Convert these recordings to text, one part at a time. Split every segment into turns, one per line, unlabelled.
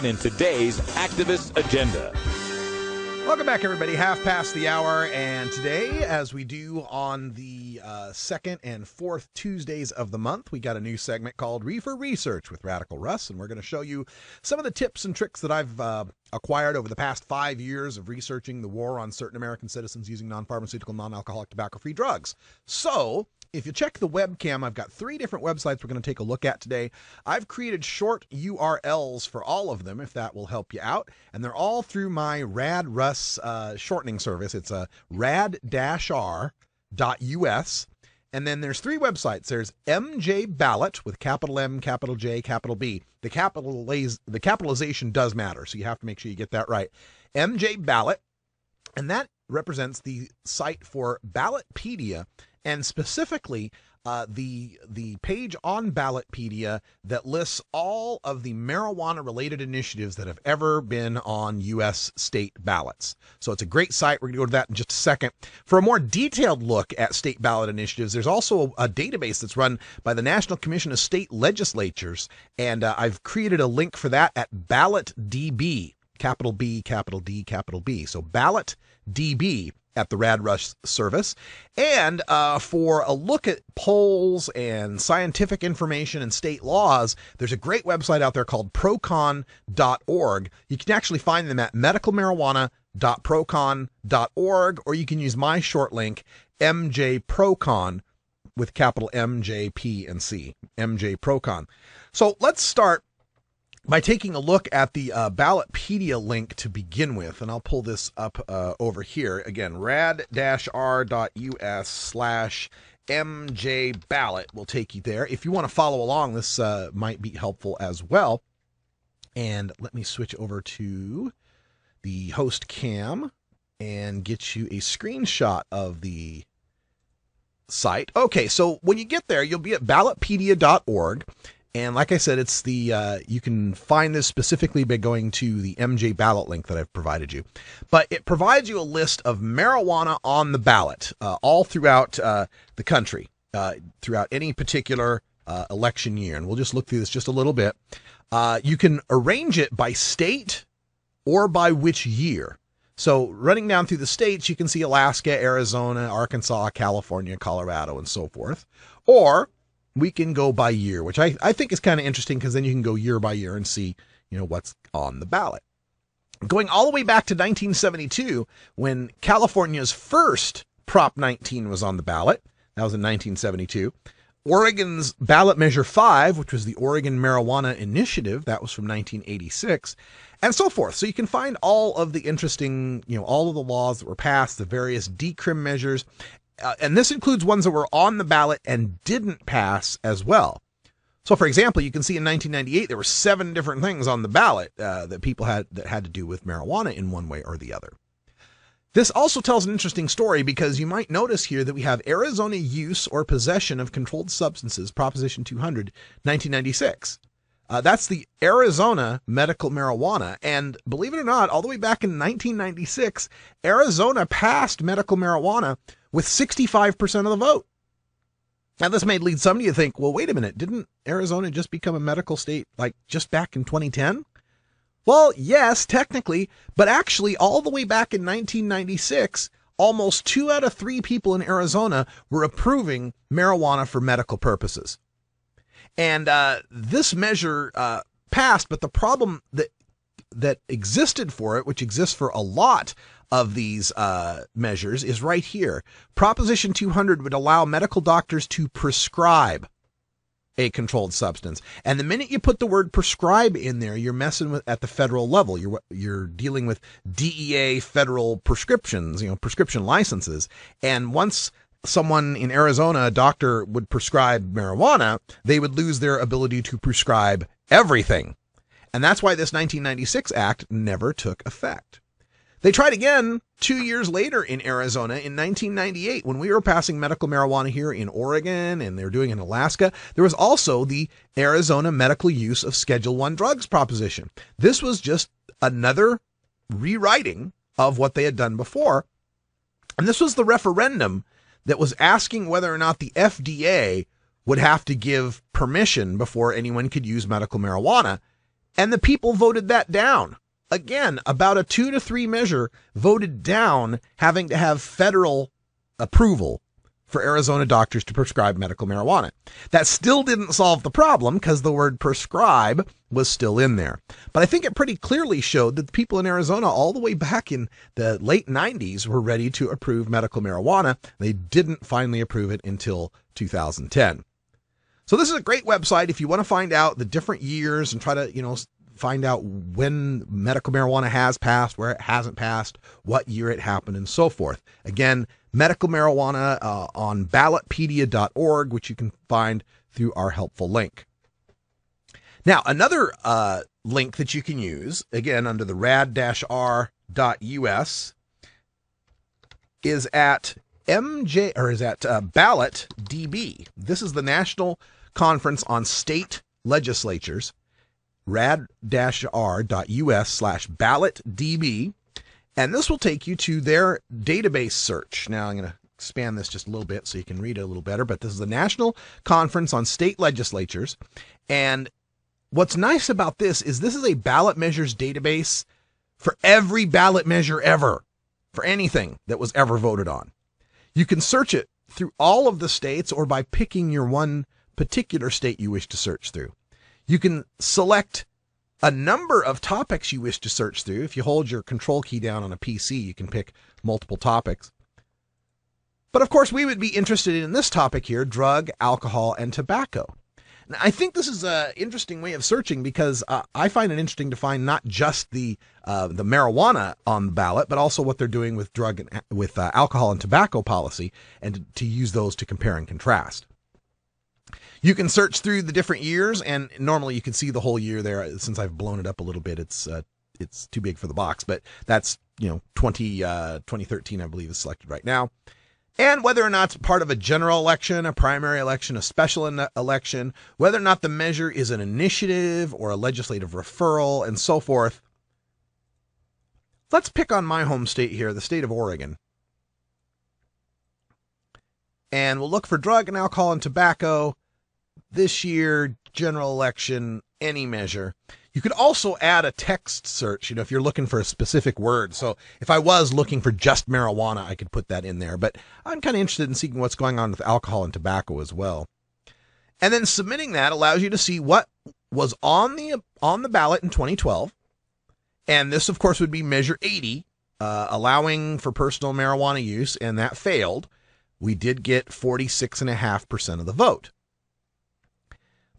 in today's activist agenda.
Welcome back, everybody. Half past the hour, and today, as we do on the second and fourth Tuesdays of the month, we got a new segment called Reefer Research with Radical Russ, and we're going to show you some of the tips and tricks that I've acquired over the past 5 years of researching the war on certain American citizens using non-pharmaceutical, non-alcoholic, tobacco-free drugs. So, if you check the webcam, I've got 3 different websites we're going to take a look at today. I've created short URLs for all of them, if that will help you out. And they're all through my Rad Russ shortening service. It's a rad-r.us. And then there's 3 websites. There's MJ Ballot with capital M, capital J, capital B. The capitalization does matter, so you have to make sure you get that right. MJ Ballot, and that represents the site for Ballotpedia, and specifically the page on Ballotpedia that lists all of the marijuana-related initiatives that have ever been on U.S. state ballots. So it's a great site. We're going to go to that in just a second. For a more detailed look at state ballot initiatives, there's also a database that's run by the National Commission of State Legislatures, and I've created a link for that at BallotDB, capital B, capital D, capital B. So BallotDB at the Rad Rush service. And for a look at polls and scientific information and state laws, there's a great website out there called procon.org. You can actually find them at medicalmarijuana.procon.org, or you can use my short link, MJProcon, with capital M, J, P, and C, MJProcon. So let's start by taking a look at the Ballotpedia link to begin with, and I'll pull this up over here. Again, rad-r.us/MJBallot will take you there. If you want to follow along, this might be helpful as well. And let me switch over to the host cam and get you a screenshot of the site. Okay, so when you get there, you'll be at ballotpedia.org. And like I said, it's the you can find this specifically by going to the MJ Ballot link that I've provided you. But it provides you a list of marijuana on the ballot all throughout the country, throughout any particular election year. And we'll just look through this just a little bit. You can arrange it by state or by which year. So running down through the states, you can see Alaska, Arizona, Arkansas, California, Colorado, and so forth. Or we can go by year, which I think is kind of interesting, because then you can go year by year and see, what's on the ballot. Going all the way back to 1972, when California's first Prop 19 was on the ballot, that was in 1972. Oregon's Ballot Measure 5, which was the Oregon Marijuana Initiative, that was from 1986, and so forth. So you can find all of the interesting, all of the laws that were passed, the various decrim measures, and this includes ones that were on the ballot and didn't pass as well. So, for example, you can see in 1998 there were 7 different things on the ballot that people had to do with marijuana in one way or the other. This also tells an interesting story, because you might notice here that we have Arizona Use or Possession of Controlled Substances, Proposition 200, 1996. That's the Arizona medical marijuana. And believe it or not, all the way back in 1996, Arizona passed medical marijuana with 65% of the vote. Now, this may lead somebody to think, well, wait a minute, didn't Arizona just become a medical state like just back in 2010? Well, yes, technically, but actually all the way back in 1996, almost 2 out of 3 people in Arizona were approving marijuana for medical purposes. And this measure passed, but the problem that existed for it, which exists for a lot of these measures, is right here. Proposition 200 would allow medical doctors to prescribe a controlled substance. And the minute you put the word prescribe in there, you're messing with at the federal level. You're dealing with DEA federal prescriptions, prescription licenses. And once someone in Arizona, a doctor, would prescribe marijuana, they would lose their ability to prescribe everything. And that's why this 1996 act never took effect. They tried again 2 years later in Arizona in 1998 when we were passing medical marijuana here in Oregon, and they were doing it in Alaska. There was also the Arizona Medical Use of Schedule I Drugs proposition. This was just another rewriting of what they had done before. And this was the referendum that was asking whether or not the FDA would have to give permission before anyone could use medical marijuana. And the people voted that down. Again, about a 2 to 3 measure voted down having to have federal approval for Arizona doctors to prescribe medical marijuana. That still didn't solve the problem because the word prescribe was still in there. But I think it pretty clearly showed that the people in Arizona all the way back in the late 90s were ready to approve medical marijuana. They didn't finally approve it until 2010. So this is a great website if you want to find out the different years and try to, find out when medical marijuana has passed, where it hasn't passed, what year it happened, and so forth. Again, medical marijuana on ballotpedia.org, which you can find through our helpful link. Now, another link that you can use, again, under the rad-r.us, is at BallotDB. This is the National Conference on State Legislatures, rad-r.us/BallotDB. And this will take you to their database search. Now, I'm going to expand this just a little bit so you can read it a little better, but this is the National Conference on State Legislatures. And what's nice about this is a ballot measures database for every ballot measure ever, for anything that was ever voted on. You can search it through all of the states or by picking your one particular state you wish to search through. You can select a number of topics you wish to search through. If you hold your control key down on a PC, you can pick multiple topics. But of course, we would be interested in this topic here, drug, alcohol, and tobacco. Now, I think this is an interesting way of searching because I find it interesting to find not just the marijuana on the ballot, but also what they're doing with drug and with alcohol and tobacco policy, and to use those to compare and contrast. You can search through the different years, and normally you can see the whole year there. Since I've blown it up a little bit, it's too big for the box, but that's 2013, I believe, is selected right now. And whether or not it's part of a general election, a primary election, a special election, whether or not the measure is an initiative or a legislative referral, and so forth. Let's pick on my home state here, the state of Oregon. And we'll look for drug and alcohol and tobacco. This year, general election, any measure. You could also add a text search, if you're looking for a specific word. So if I was looking for just marijuana, I could put that in there. But I'm kind of interested in seeing what's going on with alcohol and tobacco as well. And then submitting that allows you to see what was on the ballot in 2012. And this, of course, would be Measure 80, allowing for personal marijuana use, and that failed. We did get 46.5% of the vote.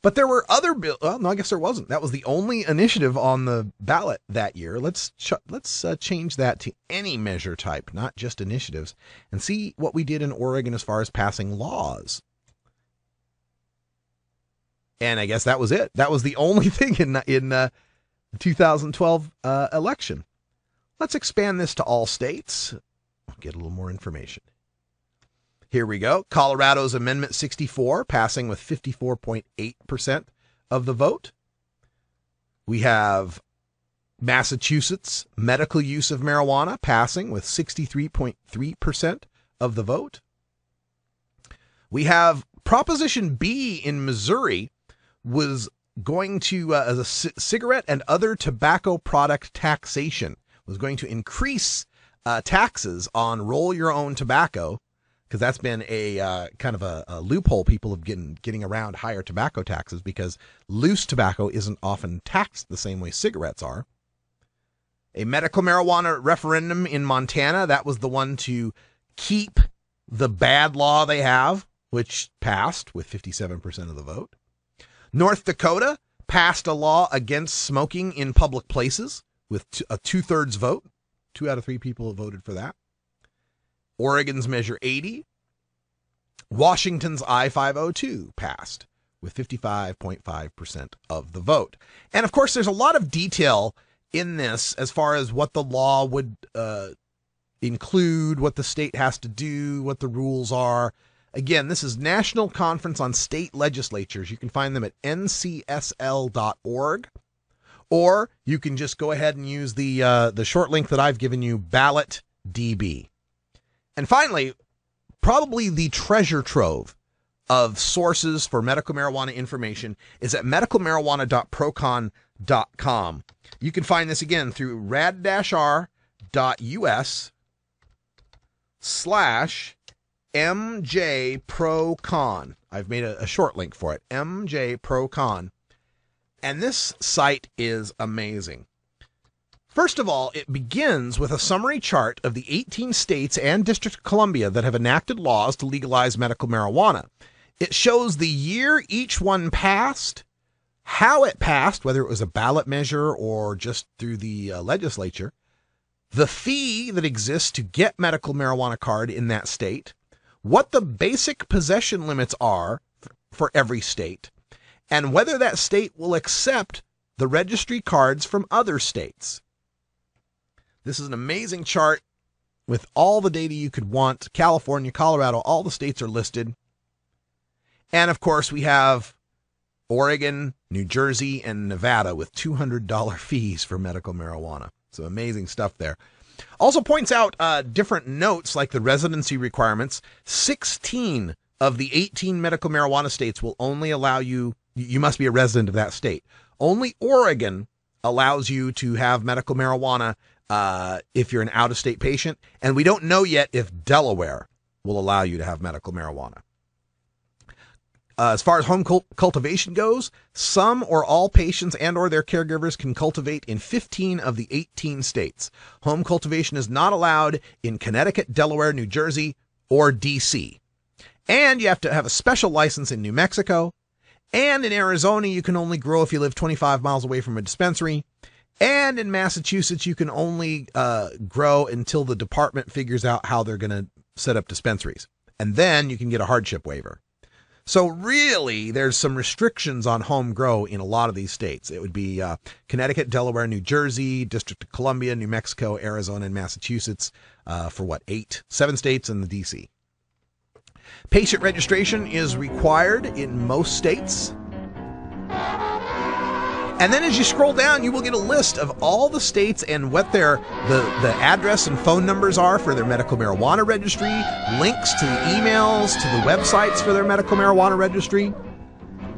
But there were other bills. Well, no, I guess there wasn't. That was the only initiative on the ballot that year. Let's change that to any measure type, not just initiatives, and see what we did in Oregon as far as passing laws. And I guess that was it. That was the only thing in the 2012 election. Let's expand this to all states. Get a little more information. Here we go. Colorado's Amendment 64 passing with 54.8% of the vote. We have Massachusetts medical use of marijuana passing with 63.3% of the vote. We have Proposition B in Missouri was going to, as a cigarette and other tobacco product taxation, was going to increase taxes on roll your own tobacco, because that's been a kind of a loophole people have getting around higher tobacco taxes, because loose tobacco isn't often taxed the same way cigarettes are. A medical marijuana referendum in Montana, that was the one to keep the bad law they have, which passed with 57% of the vote. North Dakota passed a law against smoking in public places with a 2/3 vote. 2 out of 3 people voted for that. Oregon's Measure 80. Washington's I-502 passed with 55.5% of the vote. And of course, there's a lot of detail in this as far as what the law would include, what the state has to do, what the rules are. Again, this is National Conference on State Legislatures. You can find them at ncsl.org, or you can just go ahead and use the short link that I've given you, BallotDB. And finally, probably the treasure trove of sources for medical marijuana information is at medicalmarijuana.procon.org. rad-r.us. You can find this again through rad-r.us/MJProCon. I've made a short link for it, MJProCon. And this site is amazing. First of all, it begins with a summary chart of the 18 states and District of Columbia that have enacted laws to legalize medical marijuana. It shows the year each one passed, how it passed, whether it was a ballot measure or just through the legislature, the fee that exists to get medical marijuana card in that state, what the basic possession limits are for every state, and whether that state will accept the registry cards from other states. This is an amazing chart with all the data you could want. California, Colorado, all the states are listed. And of course, we have Oregon, New Jersey, and Nevada with $200 fees for medical marijuana. So amazing stuff there. Also points out different notes like the residency requirements. 16 of the 18 medical marijuana states will only allow you must be a resident of that state. Only Oregon allows you to have medical marijuana if you're an out-of-state patient. And we don't know yet if Delaware will allow you to have medical marijuana. As far as home cultivation goes, some or all patients and or their caregivers can cultivate in 15 of the 18 states. Home cultivation is not allowed in Connecticut, Delaware, New Jersey, or D.C. And you have to have a special license in New Mexico. And in Arizona, you can only grow if you live 25 miles away from a dispensary. And in Massachusetts, you can only grow until the department figures out how they're going to set up dispensaries. And then you can get a hardship waiver. So really, there's some restrictions on home grow in a lot of these states. It would be Connecticut, Delaware, New Jersey, District of Columbia, New Mexico, Arizona, and Massachusetts for 7 states and the D.C. Patient registration is required in most states. And then as you scroll down, you will get a list of all the states and what the address and phone numbers are for their medical marijuana registry, links to the emails, to the websites for their medical marijuana registry.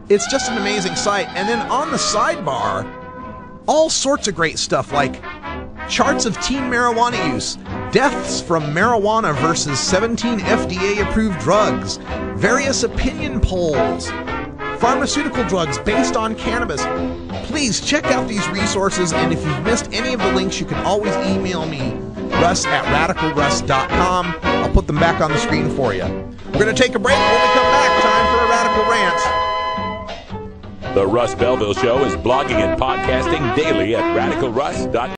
It's just an amazing site. And then on the sidebar, all sorts of great stuff like charts of teen marijuana use, deaths from marijuana versus 17 FDA-approved drugs, various opinion polls, pharmaceutical drugs based on cannabis. Please check out these resources, and if you've missed any of the links, you can always email me, russ@radicalruss.com. I'll put them back on the screen for you. We're going to take a break. When we come back, time for a Radical Rant.
The Russ Belville Show is blogging and podcasting daily at radicalruss.com.